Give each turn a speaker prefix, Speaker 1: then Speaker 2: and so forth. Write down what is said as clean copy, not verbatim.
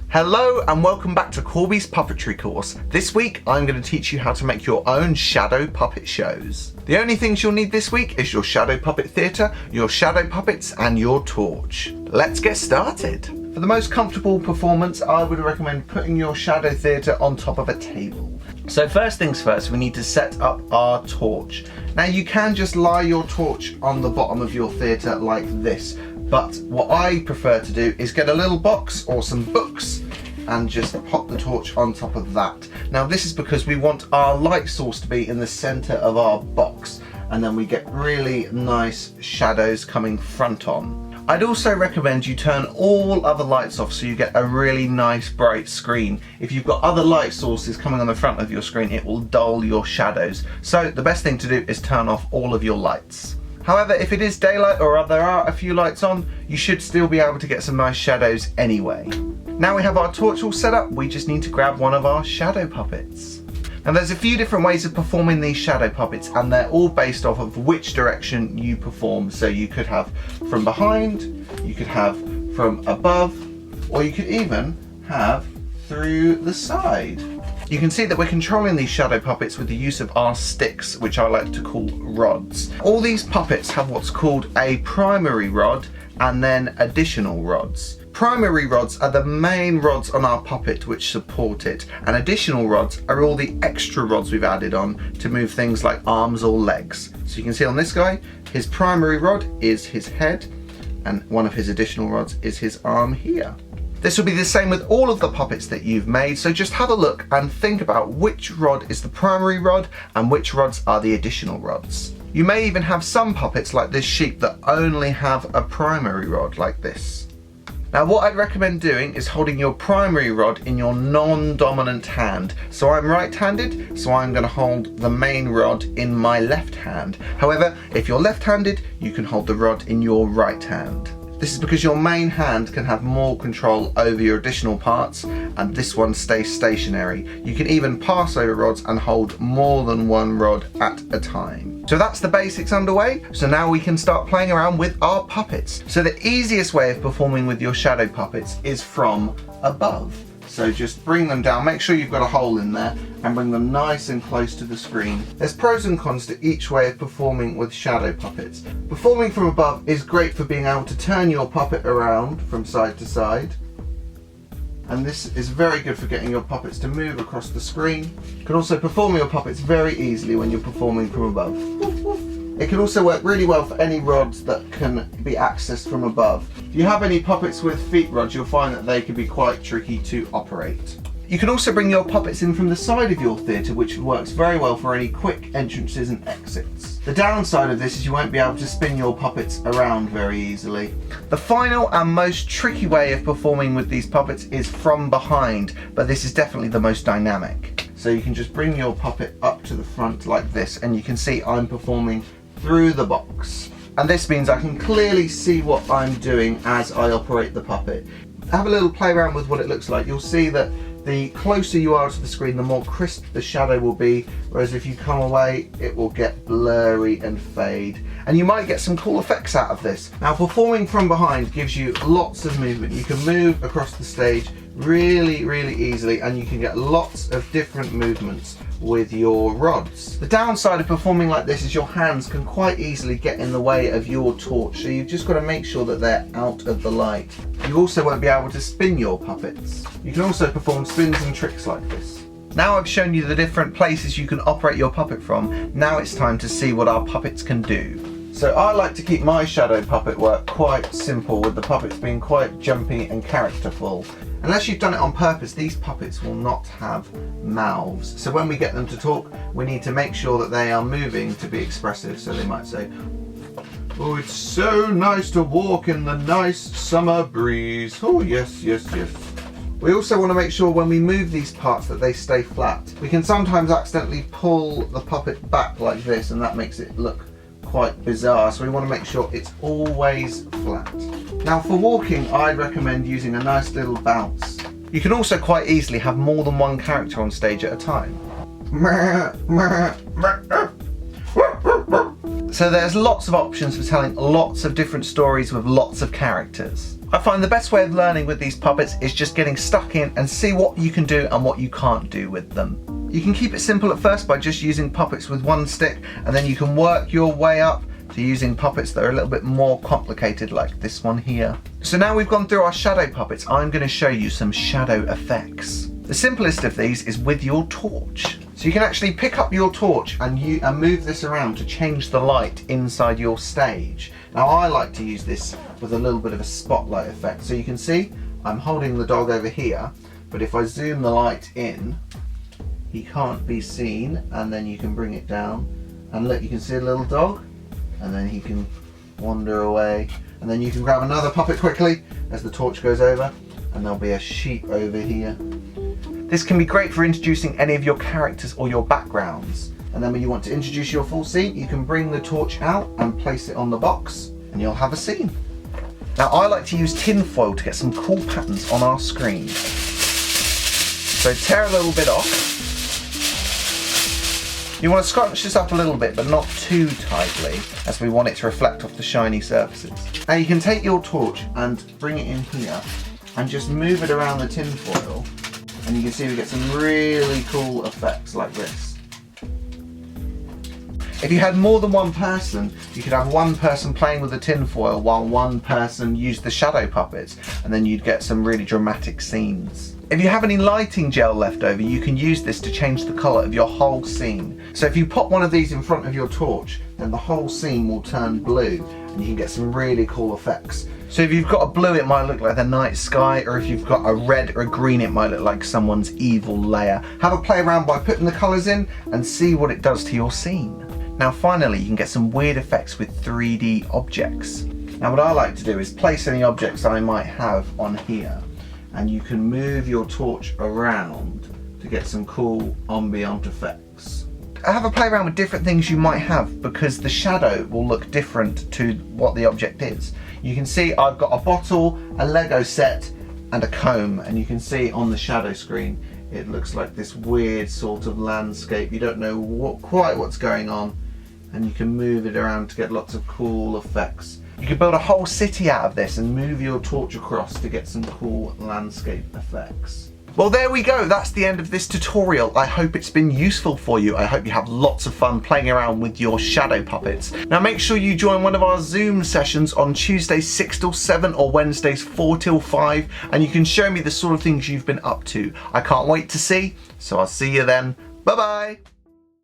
Speaker 1: Hello and welcome back to Corby's Puppetry course. This week I'm going to teach you how to make your own shadow puppet shows. The only things you'll need this week is your shadow puppet theatre, your shadow puppets and your torch. Let's get started. For the most comfortable performance, I would recommend putting your shadow theatre on top of a table. So first things first, we need to set up our torch. Now you can just lie your torch on the bottom of your theatre like this, but what I prefer to do is get a little box or some books and just pop the torch on top of that. Now this is because we want our light source to be in the center of our box, and then we get really nice shadows coming front on. I'd also recommend you turn all other lights off so you get a really nice bright screen. If you've got other light sources coming on the front of your screen, it will dull your shadows. So the best thing to do is turn off all of your lights. However, if it is daylight or there are a few lights on, you should still be able to get some nice shadows anyway. Now we have our torch all set up, we just need to grab one of our shadow puppets. Now there's a few different ways of performing these shadow puppets, and they're all based off of which direction you perform. So you could have from behind, you could have from above, or you could even have through the side. You can see that we're controlling these shadow puppets with the use of our sticks, which I like to call rods. All these puppets have what's called a primary rod and then additional rods. Primary rods are the main rods on our puppet which support it, and additional rods are all the extra rods we've added on to move things like arms or legs. So you can see on this guy, his primary rod is his head, and one of his additional rods is his arm here. This will be the same with all of the puppets that you've made, so just have a look and think about which rod is the primary rod and which rods are the additional rods. You may even have some puppets like this sheep that only have a primary rod like this. Now what I'd recommend doing is holding your primary rod in your non-dominant hand. So I'm right-handed, so I'm going to hold the main rod in my left hand. However, if you're left-handed, you can hold the rod in your right hand. This is because your main hand can have more control over your additional parts, and this one stays stationary. You can even pass over rods and hold more than one rod at a time. So that's the basics underway, so now we can start playing around with our puppets. So the easiest way of performing with your shadow puppets is from above. So just bring them down, make sure you've got a hole in there, and bring them nice and close to the screen. There's pros and cons to each way of performing with shadow puppets. Performing from above is great for being able to turn your puppet around from side to side. And this is very good for getting your puppets to move across the screen. You can also perform your puppets very easily when you're performing from above. It can also work really well for any rods that can be accessed from above. If you have any puppets with feet rods, you'll find that they can be quite tricky to operate. You can also bring your puppets in from the side of your theatre, which works very well for any quick entrances and exits. The downside of this is you won't be able to spin your puppets around very easily. The final and most tricky way of performing with these puppets is from behind, but this is definitely the most dynamic. So you can just bring your puppet up to the front like this, and you can see I'm performing through the box. And this means I can clearly see what I'm doing as I operate the puppet. Have a little play around with what it looks like. You'll see that the closer you are to the screen, the more crisp the shadow will be, whereas if you come away, it will get blurry and fade. And you might get some cool effects out of this. Now, performing from behind gives you lots of movement. You can move across the stage really, really easily, and you can get lots of different movements with your rods. The downside of performing like this is your hands can quite easily get in the way of your torch, so you've just got to make sure that they're out of the light. You also won't be able to spin your puppets. You can also perform spins and tricks like this. Now I've shown you the different places you can operate your puppet from, now it's time to see what our puppets can do. So I like to keep my shadow puppet work quite simple, with the puppets being quite jumpy and characterful. Unless you've done it on purpose, these puppets will not have mouths. So when we get them to talk, we need to make sure that they are moving to be expressive. So they might say, "Oh, it's so nice to walk in the nice summer breeze. Oh, yes, yes, yes." We also want to make sure when we move these parts that they stay flat. We can sometimes accidentally pull the puppet back like this, and that makes it look quite bizarre, so we want to make sure it's always flat. Now for walking, I'd recommend using a nice little bounce. You can also quite easily have more than one character on stage at a time. So there's lots of options for telling lots of different stories with lots of characters. I find the best way of learning with these puppets is just getting stuck in and see what you can do and what you can't do with them. You can keep it simple at first by just using puppets with one stick, and then you can work your way up to using puppets that are a little bit more complicated, like this one here. So now we've gone through our shadow puppets, I'm going to show you some shadow effects. The simplest of these is with your torch. So you can actually pick up your torch and move this around to change the light inside your stage. Now I like to use this with a little bit of a spotlight effect. So you can see I'm holding the dog over here, but if I zoom the light in, he can't be seen, and then you can bring it down and look, you can see a little dog, and then he can wander away, and then you can grab another puppet quickly as the torch goes over, and there'll be a sheep over here. This can be great for introducing any of your characters or your backgrounds. And then when you want to introduce your full scene, you can bring the torch out and place it on the box, and you'll have a scene. Now I like to use tin foil to get some cool patterns on our screen. So tear a little bit off. You want to scrunch this up a little bit, but not too tightly, as we want it to reflect off the shiny surfaces. Now you can take your torch and bring it in here and just move it around the tin foil, and you can see we get some really cool effects like this. If you had more than one person, you could have one person playing with the tin foil while one person used the shadow puppets, and then you'd get some really dramatic scenes. If you have any lighting gel left over, you can use this to change the colour of your whole scene. So if you pop one of these in front of your torch, then the whole scene will turn blue, and you can get some really cool effects. So if you've got a blue, it might look like the night sky, or if you've got a red or a green, it might look like someone's evil lair. Have a play around by putting the colours in and see what it does to your scene. Now finally, you can get some weird effects with 3D objects. Now what I like to do is place any objects I might have on here, and you can move your torch around to get some cool ambient effects. Have a play around with different things you might have, because the shadow will look different to what the object is. You can see I've got a bottle, a Lego set, and a comb, and you can see on the shadow screen it looks like this weird sort of landscape. You don't know quite what's going on, and you can move it around to get lots of cool effects. You could build a whole city out of this and move your torch across to get some cool landscape effects. Well, there we go, that's the end of this tutorial. I hope it's been useful for you. I hope you have lots of fun playing around with your shadow puppets. Now make sure you join one of our Zoom sessions on Tuesdays 6 till 7 or Wednesdays 4 till 5, and you can show me the sort of things you've been up to. I can't wait to see, so I'll see you then. Bye bye.